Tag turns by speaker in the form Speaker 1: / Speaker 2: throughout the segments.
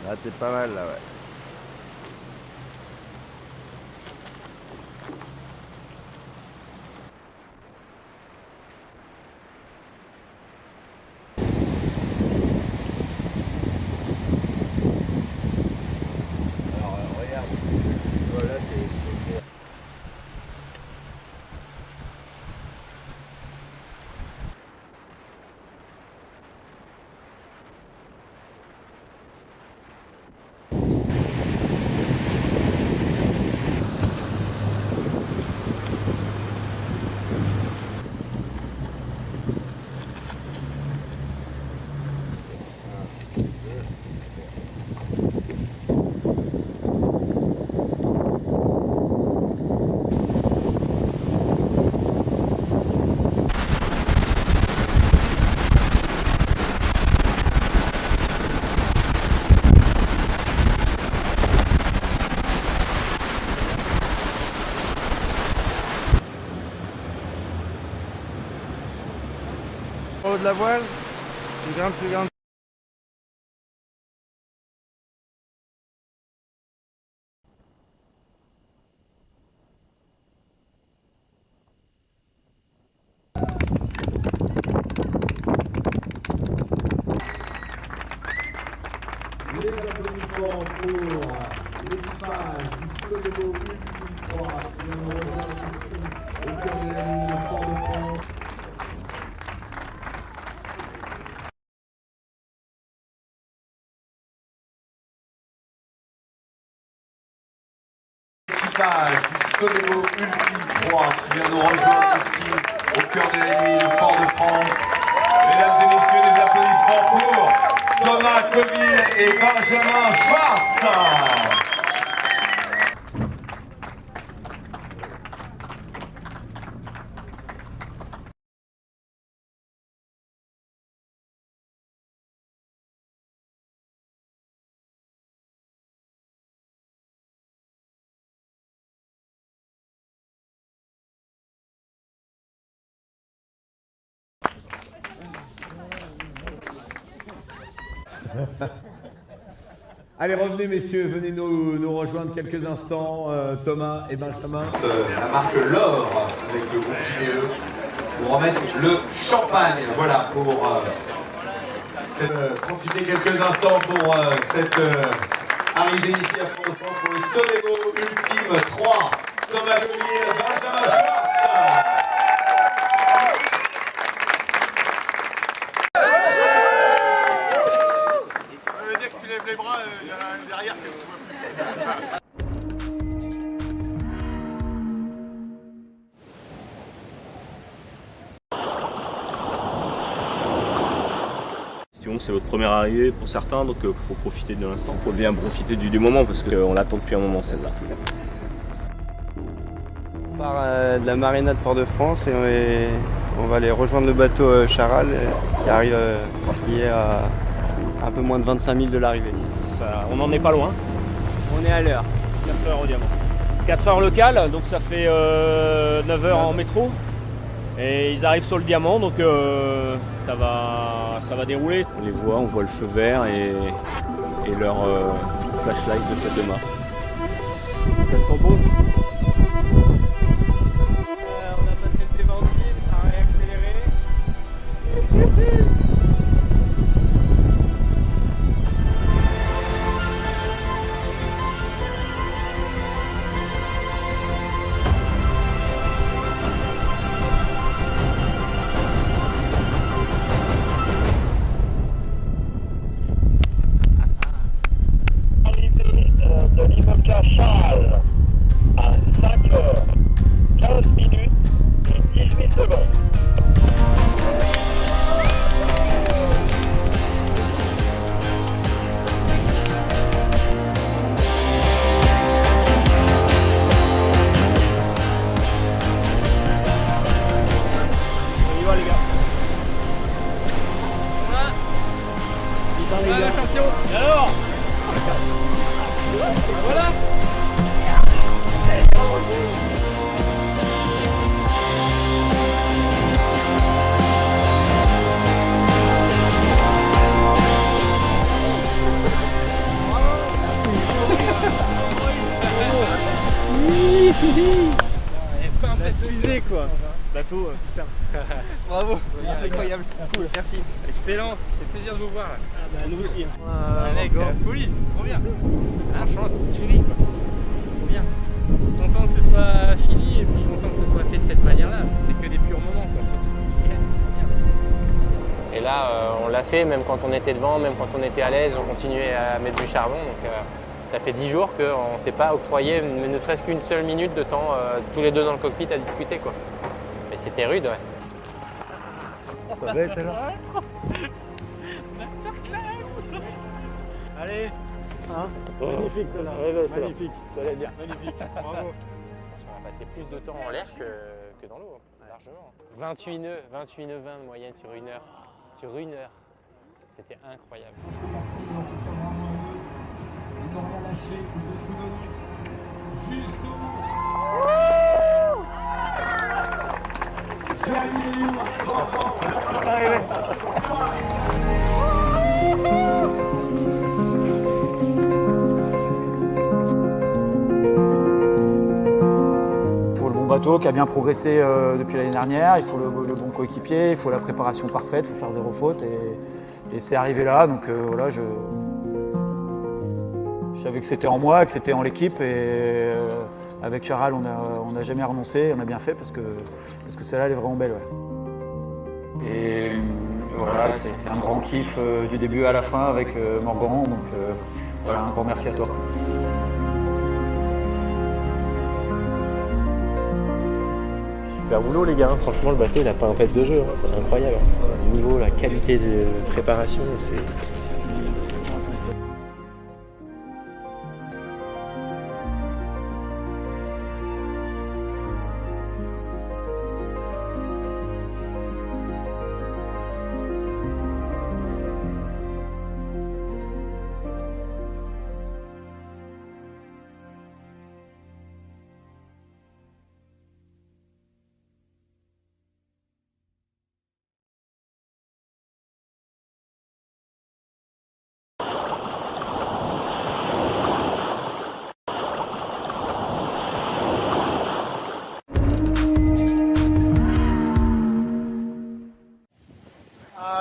Speaker 1: Là, t'es pas mal, là, ouais. Alors, regarde. Voilà, c'est clair. En haut de la voile, plus grande.
Speaker 2: Les applaudissements pour l'équipage du Sodebo Ultime 3 qui vient de rejoindre ici au cœur de la ligne de Fort-de-France. L'équipage du Sodebo Ultime 3 qui vient de nous rejoindre ici au cœur de la nuit de Fort-de-France. Mesdames et messieurs, des applaudissements pour Thomas Coville et Benjamin Schwartz. Allez, revenez messieurs, venez nous rejoindre quelques instants, Thomas et Benjamin. La marque L'Or avec le groupe JDE pour remettre le champagne, voilà, pour profiter quelques instants pour cette arrivée ici à Fort-de-France pour le Sodebo Ultime 3, Thomas Coville, Benjamin Schwartz.
Speaker 3: Les bras, il y en a un derrière que vous ne
Speaker 4: pouvez plus. C'est votre première arrivée pour certains, donc il faut profiter de l'instant. Il faut bien profiter du moment parce qu'on l'attend depuis un moment celle-là.
Speaker 1: On part de la marina de Port-de-France et on va aller rejoindre le bateau Charal qui est à un peu moins de 25 000 de l'arrivée.
Speaker 4: On n'en est pas loin.
Speaker 1: On est à l'heure.
Speaker 4: 4 heures au diamant. 4 heures locales, donc ça fait 9 heures en métro. Et ils arrivent sur le diamant, donc ça va dérouler. On les voit, on voit le feu vert et leur flashlight de tête de mât. Ça sent bon.
Speaker 1: On a passé le Clémentine, ça a réaccéléré.
Speaker 5: De l'IMOCA Charal.
Speaker 4: La fusée quoi. Bateau, putain.
Speaker 1: Bravo, c'est incroyable. Cool, merci.
Speaker 5: Excellent, ça fait plaisir de vous voir là.
Speaker 4: Ah bah nous aussi.
Speaker 5: Mec, c'est la folie, c'est trop bien. Ah, franchement, c'est une tuerie quoi. Trop bien. Content que ce soit fini et puis content que ce soit fait de cette manière-là. C'est que des purs moments quoi, surtout pour ce week-end, c'est trop bien.
Speaker 6: Et là, on l'a fait, même quand on était devant, même quand on était à l'aise, on continuait à mettre du charbon. Donc, ça fait 10 jours qu'on ne s'est pas octroyé ne serait-ce qu'une seule minute de temps, tous les deux dans le cockpit à discuter, quoi. Mais c'était rude, ouais.
Speaker 4: Pas belle celle-là. Allez. Hein, magnifique celle-là. Magnifique. Ça allait bien. Magnifique. Bravo.
Speaker 6: On a passé plus de temps en l'air que dans l'eau, largement. 28 nœuds, 28 nœuds 20 de moyenne sur une heure. Sur une heure. C'était incroyable.
Speaker 2: Ils n'ont rien lâché, ils ont tout donné. Jusqu'au bout. J'ai allumé
Speaker 7: Il faut le bon bateau qui a bien progressé depuis l'année dernière, il faut le bon coéquipier, il faut la préparation parfaite, il faut faire 0 faute et c'est arrivé là, donc voilà, je savais que c'était en moi, que c'était en l'équipe et avec Charal on n'a jamais renoncé, on a bien fait parce que celle-là elle est vraiment belle. Ouais. Et voilà, c'était un grand kiff du début à la fin avec Morgan, donc voilà, un grand merci à toi.
Speaker 8: Super boulot les gars, franchement le bateau il n'a pas un pet de jeu, c'est incroyable. Le niveau, la qualité de préparation, c'est...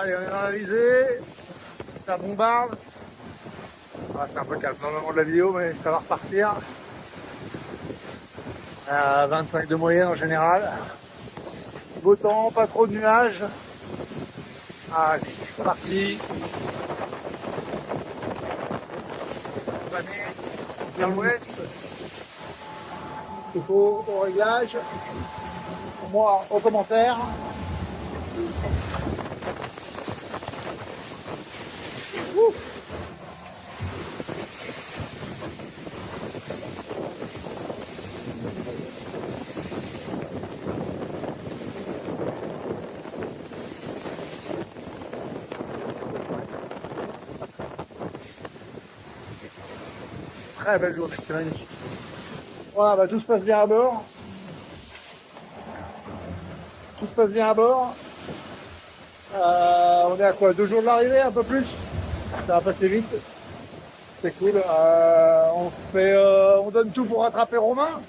Speaker 3: Allez, on est dans la visée, ça bombarde. Ah, c'est un peu calme dans le moment de la vidéo, mais ça va repartir. 25 de moyenne en général. Beau temps, pas trop de nuages. Allez, c'est parti. On va aller vers l'ouest. Il faut au réglage. Moi, au commentaire. Très belle journée, c'est magnifique. Voilà, bah, tout se passe bien à bord. Tout se passe bien à bord. On est à quoi, 2 jours de l'arrivée, un peu plus. Ça va passer vite. C'est cool. On donne tout pour rattraper Romain,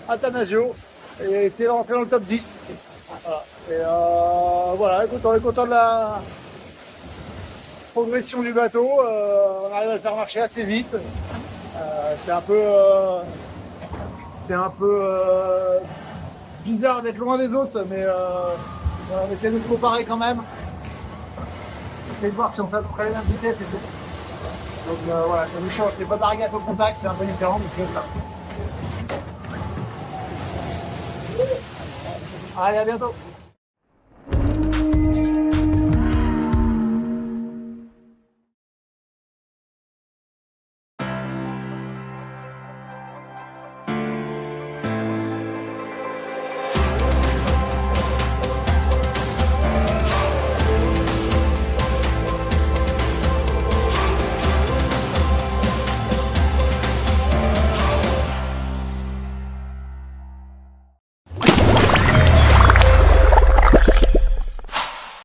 Speaker 3: Athanasio, et essayer de rentrer dans le top 10. Voilà. Et voilà, écoute, on est content de la progression du bateau. On arrive à le faire marcher assez vite. C'est un peu bizarre d'être loin des autres, mais voilà, on essaie de se comparer quand même. On essaie de voir si on fait à peu près la même vitesse et tout. Donc voilà, ça nous change. C'est pas bargate au contact, c'est un peu différent, mais c'est comme ça. Allez, à bientôt.